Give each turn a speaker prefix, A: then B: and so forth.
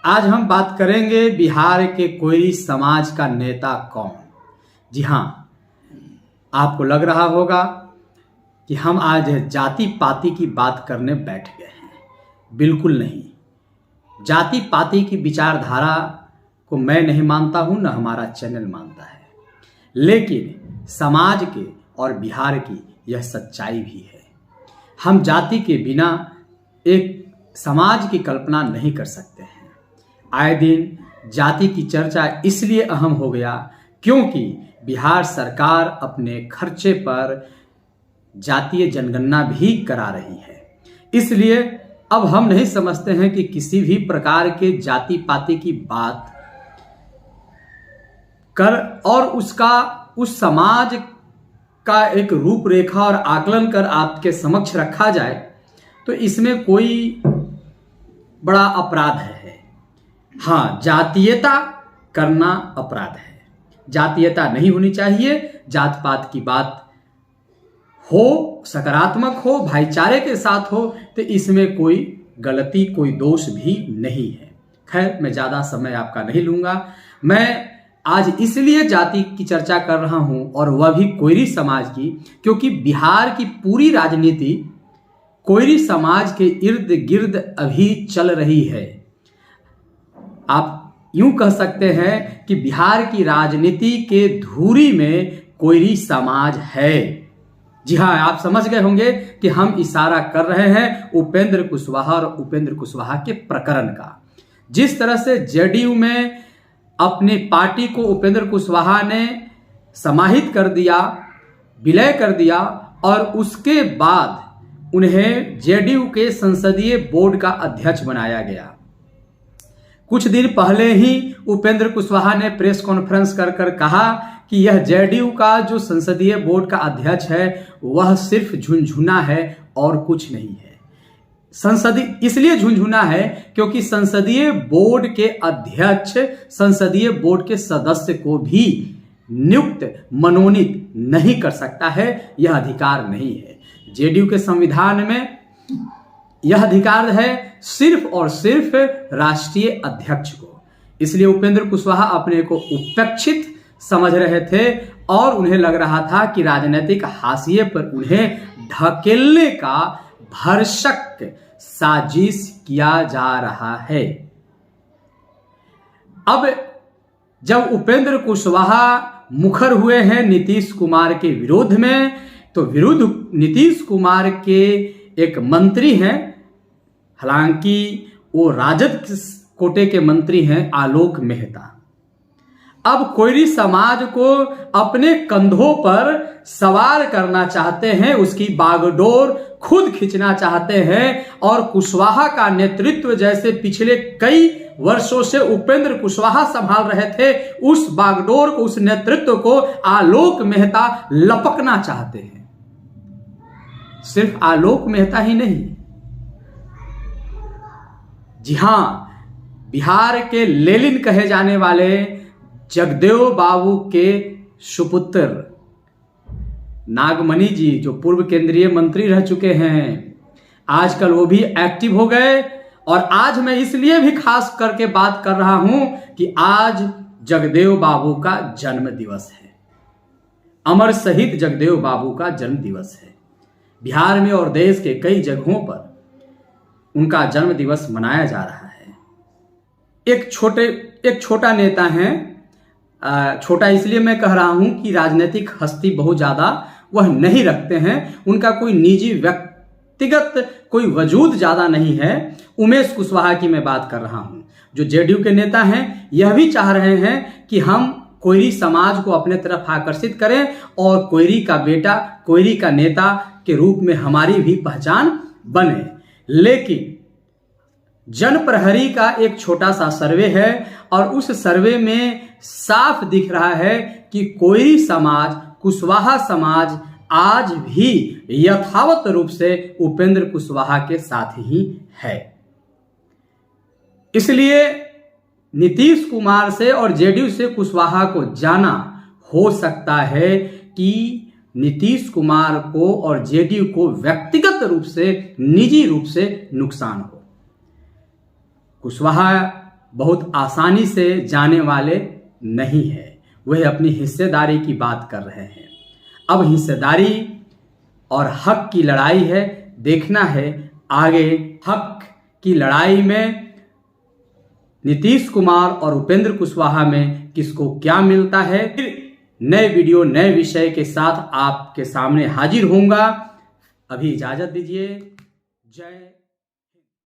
A: आज हम बात करेंगे बिहार के कोयरी समाज का नेता कौन। जी हाँ, आपको लग रहा होगा कि हम आज जाति पाति की बात करने बैठ गए हैं। बिल्कुल नहीं। जाति पाति की विचारधारा को मैं नहीं मानता हूं, न हमारा चैनल मानता है, लेकिन समाज के और बिहार की यह सच्चाई भी है। हम जाति के बिना एक समाज की कल्पना नहीं कर सकते हैं। आए दिन जाति की चर्चा इसलिए अहम हो गया क्योंकि बिहार सरकार अपने खर्चे पर जातीय जनगणना भी करा रही है। इसलिए अब हम नहीं समझते हैं कि किसी भी प्रकार के जाति पाति की बात कर और उसका उस समाज का एक रूपरेखा और आकलन कर आपके समक्ष रखा जाए तो इसमें कोई बड़ा अपराध है। हाँ, जातीयता करना अपराध है। जातीयता नहीं होनी चाहिए। जात पात की बात हो, सकारात्मक हो, भाईचारे के साथ हो, तो इसमें कोई गलती, कोई दोष भी नहीं है। खैर, मैं ज़्यादा समय आपका नहीं लूँगा। मैं आज इसलिए जाति की चर्चा कर रहा हूँ और वह भी कोयरी समाज की, क्योंकि बिहार की पूरी राजनीति कोयरी समाज के इर्द गिर्द अभी चल रही है। आप यूं कह सकते हैं कि बिहार की राजनीति के धुरी में कोयरी समाज है। जी हाँ, आप समझ गए होंगे कि हम इशारा कर रहे हैं उपेंद्र कुशवाहा और उपेंद्र कुशवाहा के प्रकरण का। जिस तरह से जेडीयू में अपनी पार्टी को उपेंद्र कुशवाहा ने समाहित कर दिया, विलय कर दिया और उसके बाद उन्हें जेडीयू के संसदीय बोर्ड का अध्यक्ष बनाया गया। कुछ दिन पहले ही उपेंद्र कुशवाहा ने प्रेस कॉन्फ्रेंस कर कहा कि यह जेडीयू का जो संसदीय बोर्ड का अध्यक्ष है वह सिर्फ झुनझुना है और कुछ नहीं है। संसदीय इसलिए झुनझुना है क्योंकि संसदीय बोर्ड के अध्यक्ष संसदीय बोर्ड के सदस्य को भी नियुक्त मनोनीत नहीं कर सकता है। यह अधिकार नहीं है। जेडीयू के संविधान में यह अधिकार है सिर्फ और सिर्फ राष्ट्रीय अध्यक्ष को। इसलिए उपेंद्र कुशवाहा अपने को उपेक्षित समझ रहे थे और उन्हें लग रहा था कि राजनीतिक हाशिए पर उन्हें ढकेलने का भरसक साजिश किया जा रहा है। अब जब उपेंद्र कुशवाहा मुखर हुए हैं नीतीश कुमार के विरोध में, तो विरुद्ध नीतीश कुमार के एक मंत्री हैं, हालांकि वो राजद कोटे के मंत्री हैं, आलोक मेहता। अब कोयरी समाज को अपने कंधों पर सवार करना चाहते हैं, उसकी बागडोर खुद खींचना चाहते हैं और कुशवाहा का नेतृत्व जैसे पिछले कई वर्षों से उपेंद्र कुशवाहा संभाल रहे थे, उस बागडोर को, उस नेतृत्व को आलोक मेहता लपकना चाहते हैं। सिर्फ आलोक मेहता ही नहीं, जी हां, बिहार के लेनिन कहे जाने वाले जगदेव बाबू के सुपुत्र नागमणि जी, जो पूर्व केंद्रीय मंत्री रह चुके हैं, आजकल वो भी एक्टिव हो गए। और आज मैं इसलिए भी खास करके बात कर रहा हूं कि आज जगदेव बाबू का जन्म दिवस है। अमर शहीद जगदेव बाबू का जन्म दिवस है। बिहार में और देश के कई जगहों पर उनका जन्म दिवस मनाया जा रहा है। एक छोटा नेता हैं, छोटा इसलिए मैं कह रहा हूं कि राजनीतिक हस्ती बहुत ज्यादा वह नहीं रखते हैं, उनका कोई निजी व्यक्तिगत कोई वजूद ज्यादा नहीं है। उमेश कुशवाहा की मैं बात कर रहा हूं, जो जेडीयू के नेता हैं। यह भी चाह रहे हैं कि हम कोयरी समाज को अपने तरफ आकर्षित करें और कोयरी का बेटा, कोयरी का नेता के रूप में हमारी भी पहचान बने। लेकिन जन प्रहरी का एक छोटा सा सर्वे है और उस सर्वे में साफ दिख रहा है कि कोयरी समाज, कुशवाहा समाज आज भी यथावत रूप से उपेंद्र कुशवाहा के साथ ही है। इसलिए नीतीश कुमार से और जेडीयू से कुशवाहा को जाना हो सकता है कि नीतीश कुमार को और जेडीयू को व्यक्तिगत रूप से, निजी रूप से नुकसान हो। कुशवाहा बहुत आसानी से जाने वाले नहीं है। वह अपनी हिस्सेदारी की बात कर रहे हैं। अब हिस्सेदारी और हक की लड़ाई है। देखना है आगे हक की लड़ाई में नीतीश कुमार और उपेंद्र कुशवाहा में किसको क्या मिलता है। फिर नए वीडियो नए विषय के साथ आपके सामने हाजिर होऊंगा। अभी इजाजत दीजिए। जय